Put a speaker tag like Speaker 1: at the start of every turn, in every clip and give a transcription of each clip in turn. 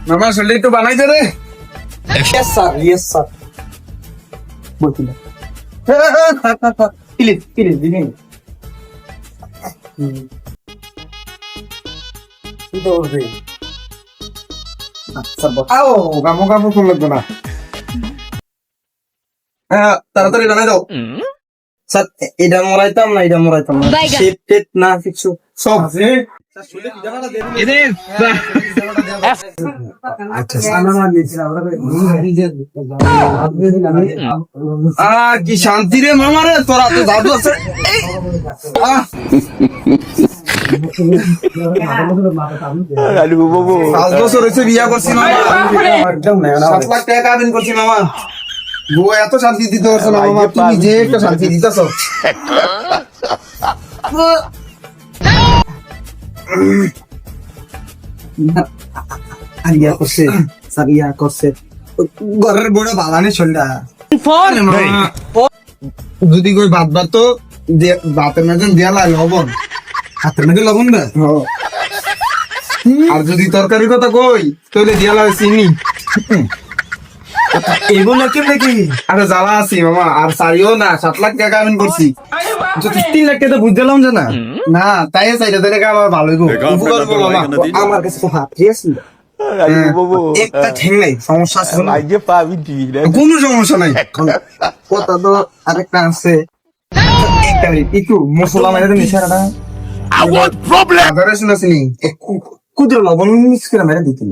Speaker 1: মামা শরীর একটু বানাই দে রে।
Speaker 2: ইয়েস স্যার বলছি না প্লিজ দিন কি দৌড়বে আচ্ছা
Speaker 1: আও গামো গামো ফোন লাগবে না। হ্যাঁ তাড়াতাড়ি বানাই দাও।
Speaker 2: স্যার এটা মরাইতাম না শেপ টেপ না কিছু
Speaker 1: সব আছে। আচ্ছা কি শান্তি রে মামা রে, তোরা তো জাদু আছে। আহ, 5 বছর হয়েছে বিয়া করছি মামা, 7 লাখ টাকা কাবিন করছি মামা। বউ এত শান্তি দিতে পারছো না মামা, তুমি যে একটা শান্তি দিতেছ।
Speaker 2: ইয়া করছে
Speaker 1: ঘরের বড় বাগানে চলটা যদি কই ভাত ভাত তো ভাতের মাঝে দেয়া লাগে লবণ, হাতের মাঝে লবণ দেয়। আর যদি তরকারির কথা কই তাহলে দেয়া লাগে চিনি।
Speaker 2: এগুলো কেমনে কি
Speaker 1: আরে জ্বালা আছি মামা, আর সারিও না 7 লাখ টাকা আমি করছি।
Speaker 2: 3 লাখ টাকা বুঝলাম যে না
Speaker 1: না তাই চাইটা তাহলে আমার ভালো হইব, উপকার হইব মামা।
Speaker 2: আমার কাছে তো হাত আছে একটা ঠেং নাই সমস্যা আছে
Speaker 1: কোনো সমস্যা নাই।
Speaker 2: কথা তো আরেকটা আছে একটা একটু মশলা মেরে মিশাটা
Speaker 1: আদারে শুনেছি
Speaker 2: কুদরে লবণ মিক্স করে মেরে দিতে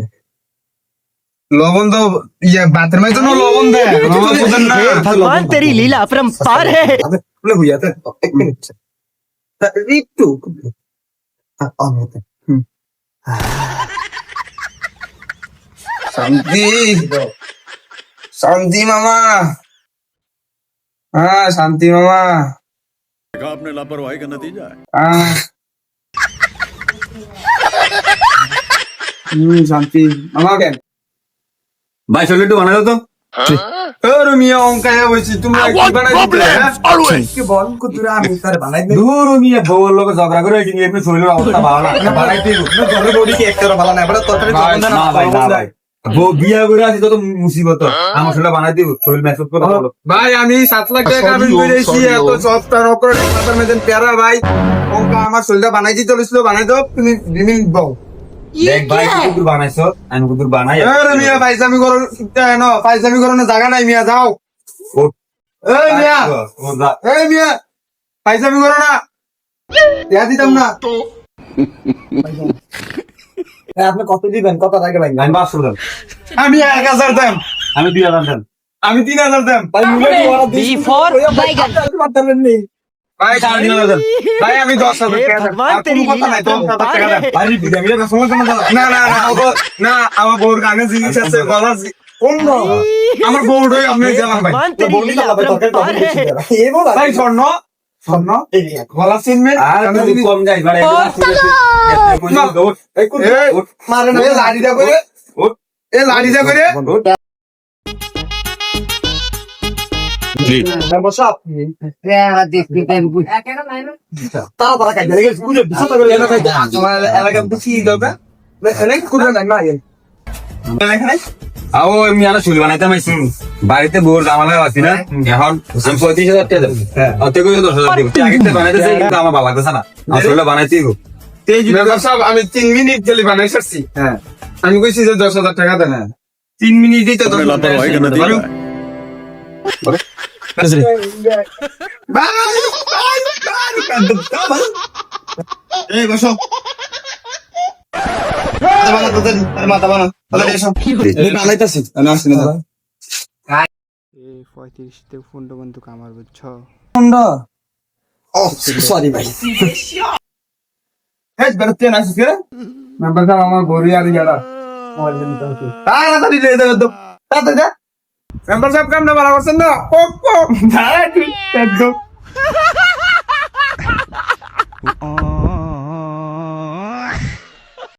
Speaker 1: লবণ তো ইয়া ভাতের মাঝে তো লবণ দেয় মামা, বুঝেন না?
Speaker 3: भगवान तेरी लीला अपरंपार है।
Speaker 2: বলে হইয়া তো এক মিনিট একটু
Speaker 1: শান্তি শান্তি মামা, হ্যাঁ শান্তি মামা।
Speaker 4: आपने लापरवाही का नतीजा है।
Speaker 1: শান্তি মামা কেন
Speaker 2: ভাই চলে একটু বানাও তো
Speaker 1: তোর মিয়া অঙ্কায় বলছি তুমি কি বানাই দিতে?
Speaker 2: কি বল কুতুরা আমি তার বানাই দে দূর মিয়া বউর লগে ঝগড়া করে কি এমনি শরীরের অবস্থা ভালো না বানাই দিই না ঘরে বডি কি একটা ভালো না এবারে তরকারি জগন না ভাই না ভাই বউ বিয়া করে আসি তো মুসিবত আমার শরীর বানাই দিই শরীর মেসেজ করে বলো
Speaker 1: ভাই আমি 7 লাখ টাকা কাবিন করেছি, এত সস্তা নকর মাথার মধ্যে প্যারা ভাই অঙ্কা আমার শরীরটা বানাই দিতে বলেছিল, বানাই দাও তুমি 2 মিনিট দাও।
Speaker 2: দেখ ভাই কুতুর বানাইছো আমি কুতুর বানাই
Speaker 1: আরে মিয়া ফাইজামি করো না, ফাইজামি করো না, জায়গা নাই মিয়া, যাও। এই মিয়া এই মিয়া ফাইজামি করো না, দেয়া দিতাম না।
Speaker 2: আপনি কত দিবেন কত টাকা ভাই আমি 500 দেন
Speaker 1: আমি 1000 দাম,
Speaker 2: আমি 2000 দেন
Speaker 1: আমি 3000 দাম।
Speaker 2: ভাই মুলে কি ওরা
Speaker 3: B for बैगन।
Speaker 1: ভাই 3000 দাম, ভাই আমি 10,000 টাকা দেব।
Speaker 3: भगवान
Speaker 1: আর
Speaker 3: तेरी
Speaker 1: কোনো কথা
Speaker 3: लीला
Speaker 1: নাই, 10,000 টাকা
Speaker 3: अपरंपार
Speaker 1: দেব।
Speaker 3: है।
Speaker 2: ভাই বিদা মিলে না সময় কেন দাও
Speaker 1: না না না না না আমার বউর গানে জিনিস আছে, অন্য আমার বউর হয়ে আপনি গেলাম ভাই।
Speaker 3: भगवान तेरी लीला अपरंपार है।
Speaker 2: এই বল
Speaker 1: ভাই স্বর্ণ স্বর্ণ গলা চিনবেন
Speaker 2: আর যদি কম যাই বাড়ে
Speaker 1: মারে না লাড়িটা করে এ লাড়িটা করে
Speaker 2: তারা কাজ দেখে স্কুলে বিশাল করে এনে থাকে
Speaker 1: আমার এলাকা বুঝি যাবে এনে করে নাই না এখানে
Speaker 2: আও আমি আনা চুল বানাইতে মাইছি বাড়িতে বোর জামালা আছি না এখন আমি 35,000 টাকা দেব অতে কই 10,000 দেব আগে থেকে বানাইতে চাই কিন্তু আমার ভালো লাগতেছে না আসলে বানাইতেই গো
Speaker 1: মেম্বার সাহেব আমি 3 মিনিট জেলি বানাই সারছি।
Speaker 2: হ্যাঁ
Speaker 1: আমি কইছি যে 10,000 টাকা দেন, 3 মিনিট দিতে
Speaker 4: आपने लापरवाही का नतीजा है।
Speaker 1: এই বসো মাথা বানা
Speaker 2: বানাইতাছি
Speaker 1: আমি আসছি না।
Speaker 5: 35 ফোনটা বন্ধু কামার বুঝছ
Speaker 2: সরি ভাই
Speaker 1: হেড বেরতে না আসিস কে মেম্বার সাহেব আমার গড়ি আর গেলা তাড়াতাড়ি লে দে তো তাড়াতাড়ি যা। মেম্বার সাহেব কামটা ভালো করছেন না, একদম